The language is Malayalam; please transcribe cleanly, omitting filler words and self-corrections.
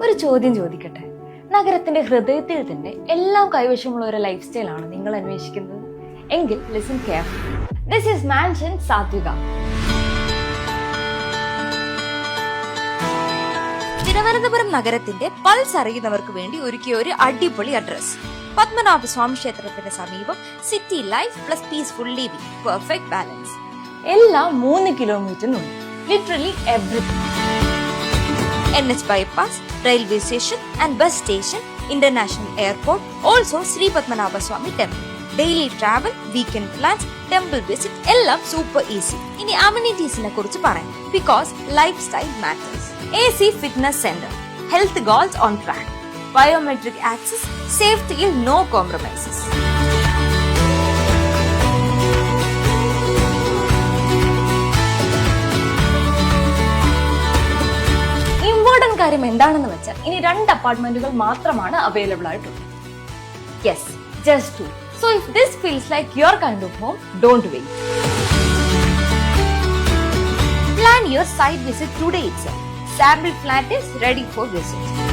ഒരു ചോദ്യം ചോദിക്കട്ടെ. നഗരത്തിന്റെ ഹൃദയത്തിൽ തന്നെ എല്ലാം കൈവശമുള്ള ഒരു ലൈഫ് സ്റ്റൈലാണ് നിങ്ങൾ അന്വേഷിക്കുന്നത് എങ്കിൽ listen carefully. This is mansion Sathvika. Thiruvananthapuram നഗരത്തിന്റെ പൾസ് അറിയുന്നവർക്ക് വേണ്ടി ഒരുക്കിയ ഒരു അടിപൊളി അഡ്രസ്. പത്മനാഭസ്വാമി ക്ഷേത്രത്തിന് സമീപം city life plus peaceful living, perfect balance. എല്ലാം 3 കിലോമീറ്ററിനുള്ളിൽ, literally everything. NH bypass, railway station and bus station, international airport, also Sri Padmanabha Swami temple. Daily travel, weekend plans, temple visit എല്ലാം സൂപ്പർ ഈസി. ഇനി അമ്യൂണിറ്റീസിനെ കുറിച്ച് പറയാം. Because lifestyle matters. AC fitness centre, health goals on track, biometric access, സേഫ്റ്റിയിൽ നോ കോംപ്രമൈസസ്. ഇമ്പോർട്ടന്റ് കാര്യം എന്താണെന്ന് വെച്ചാൽ ഇനി 2 അപ്പാർട്ട്മെന്റുകൾ മാത്രമാണ് അവൈലബിൾ ആയിട്ടുള്ളത്. Yes, just 2. So if this feels like your kind of home, don't wait. Plan your site visit today itself. Sample flat is ready for visit.